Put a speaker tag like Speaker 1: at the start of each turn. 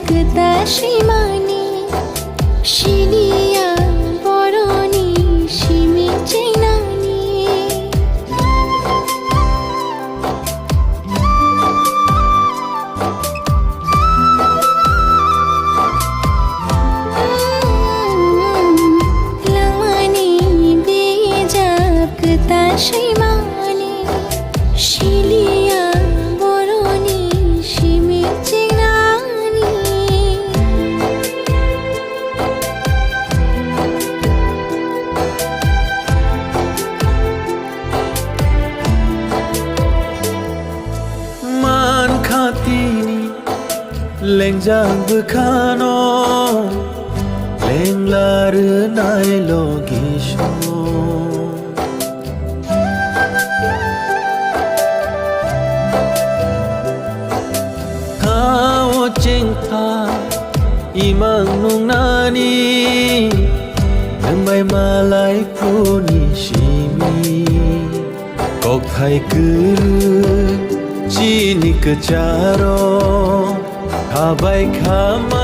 Speaker 1: জাগতা সীমানি শিলিয়া বরণী শিমি চেনানি লামানি দিয়ে জাগতা সীমানি শিলিয়া বরণী Shimi Senani
Speaker 2: man khatini leng jang bukhano leng lar nai logisho kao chingtha imang nung nani nang bai malai puni shimi kok thai kuru chini kacharo khabai khama